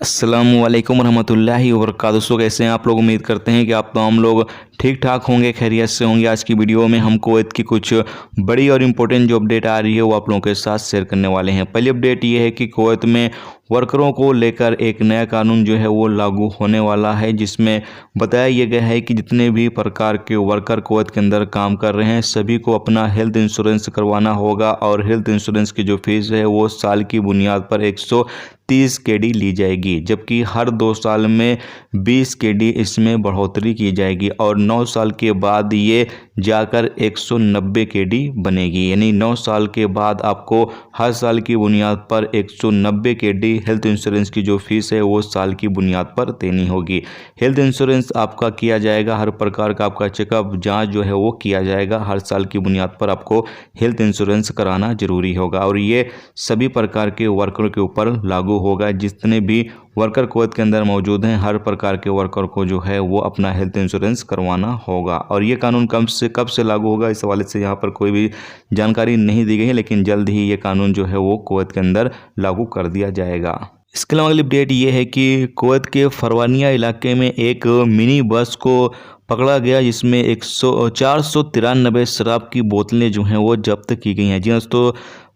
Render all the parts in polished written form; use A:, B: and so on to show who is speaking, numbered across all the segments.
A: अस्सलामुअलैकुम रहमतुल्लाहि व बरकातहू। दोस्तों कैसे हैं आप लोग। उम्मीद करते हैं कि आप तमाम लोग ठीक ठाक होंगे, खैरियत से होंगे। आज की वीडियो में हम कुवैत की कुछ बड़ी और इम्पोर्टेंट जो अपडेट आ रही है वो आप लोगों के साथ शेयर करने वाले हैं। पहली अपडेट ये है कि कुवैत में वर्करों को लेकर एक नया कानून जो है वो लागू होने वाला है, जिसमें बताया यह गया है कि जितने भी प्रकार के वर्कर कुवैत के अंदर काम कर रहे हैं सभी को अपना हेल्थ इंश्योरेंस करवाना होगा और हेल्थ इंश्योरेंस की जो फीस है वो साल की बुनियाद पर 130 केडी ली जाएगी, जबकि हर 2 साल में 20 केडी इसमें बढ़ोतरी की जाएगी और 9 साल के बाद ये जाकर 190 केडी बनेगी। यानी 9 साल के बाद आपको हर साल की बुनियाद पर 190 केडी हेल्थ इंश्योरेंस की जो फीस है वो साल की बुनियाद पर देनी होगी। हेल्थ इंश्योरेंस आपका किया जाएगा, हर प्रकार का आपका चेकअप जांच जो है वो किया जाएगा। हर साल की बुनियाद पर आपको हेल्थ इंश्योरेंस कराना जरूरी होगा और ये सभी प्रकार के वर्करों के ऊपर लागू होगा। जितने भी वर्कर कुवैत के अंदर मौजूद हैं हर प्रकार के वर्कर को जो है वो अपना हेल्थ इंश्योरेंस करवाना होगा। और ये कानून कब से लागू होगा इस हवाले से यहाँ पर कोई भी जानकारी नहीं दी गई है, लेकिन जल्द ही ये कानून जो है वो कुवैत के अंदर लागू कर दिया जाएगा। इसके अलावा अगली अपडेट ये है कि कुवैत के फरवानिया इलाके में एक मिनी बस को पकड़ा गया, जिसमें 493 शराब की बोतलें जो हैं वो जब्त की गई हैं। जी दोस्तों,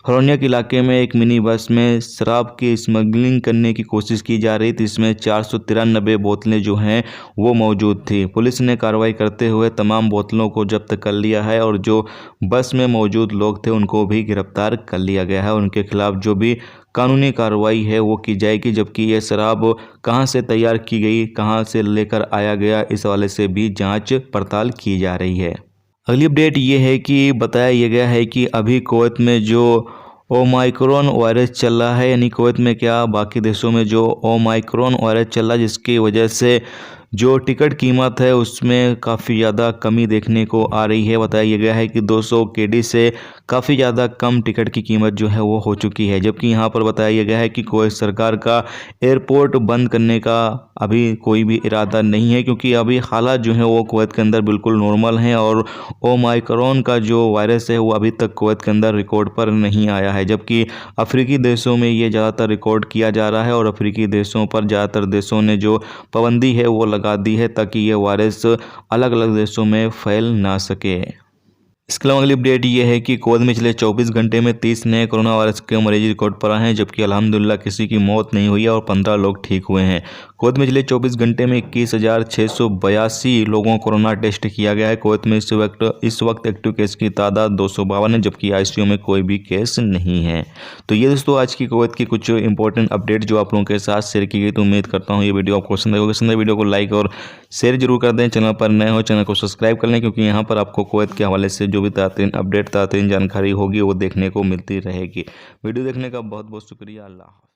A: फरवानिया के इलाके में एक मिनी बस में शराब की स्मगलिंग करने की कोशिश की जा रही थी। इसमें 493 बोतलें जो हैं वो मौजूद थी। पुलिस ने कार्रवाई करते हुए तमाम बोतलों को जब्त कर लिया है और जो बस में मौजूद लोग थे उनको भी गिरफ्तार कर लिया गया है। उनके खिलाफ जो भी कानूनी कार्रवाई है वो की जाएगी, जबकि ये शराब कहां से तैयार की गई, कहां से लेकर आया गया, इस हवाले से भी जांच पड़ताल की जा रही है। अगली अपडेट ये है कि बताया यह गया है कि अभी कुवैत में जो ओमाइक्रॉन वायरस चल रहा है, यानी कुवैत में क्या बाकी देशों में जो ओमाइक्रॉन वायरस चल रहा है, जिसकी वजह से जो टिकट कीमत है उसमें काफ़ी ज़्यादा कमी देखने को आ रही है। बताया गया है कि 200 केडी से काफ़ी ज़्यादा कम टिकट की कीमत जो है वो हो चुकी है। जबकि यहाँ पर बताया गया है कि कुवैत सरकार का एयरपोर्ट बंद करने का अभी कोई भी इरादा नहीं है, क्योंकि अभी हालात जो है वो कुवैत के अंदर बिल्कुल नॉर्मल हैं और ओमाइक्रॉन का जो वायरस है वो अभी तक कुवैत के अंदर रिकॉर्ड पर नहीं आया है। जबकि अफ्रीकी देशों में ये ज़्यादातर रिकॉर्ड किया जा रहा है और अफ्रीकी देशों पर ज़्यादातर देशों ने जो पाबंदी है वो लगा दी है ताकि ये वायरस अलग अलग देशों में फैल ना सके। इसके अलावा अगली अपडेट ये है कि कुवैत में पिछले 24 घंटे में 30 नए कोरोना वायरस के मरीज रिकॉर्ड पर आए हैं, जबकि अल्हम्दुलिल्लाह किसी की मौत नहीं हुई है और 15 लोग ठीक हुए हैं। कुवैत में पिछले 24 घंटे में 21,682 लोगों को कोरोना टेस्ट किया गया है। कुवैत में इस वक्त एक्टिव केस की तादाद 252 है, जबकि आईसीयू में कोई भी केस नहीं है। तो ये दोस्तों आज की कुवैत की कुछ इंपॉर्टेंट अपडेट जो आप लोगों के साथ शेयर की गई। तो उम्मीद करता हूँ ये वीडियो आपको पसंद आएगा। पसंद है वीडियो को लाइक और शेयर जरूर कर दें। चैनल पर नए हो चैनल को सब्सक्राइब कर लें, क्योंकि यहाँ पर आपको कुवैत के हवाले से जो भी ताज़ा अपडेट ताज़ा जानकारी होगी वो देखने को मिलती रहेगी। वीडियो देखने का बहुत बहुत शुक्रिया। अल्लाह।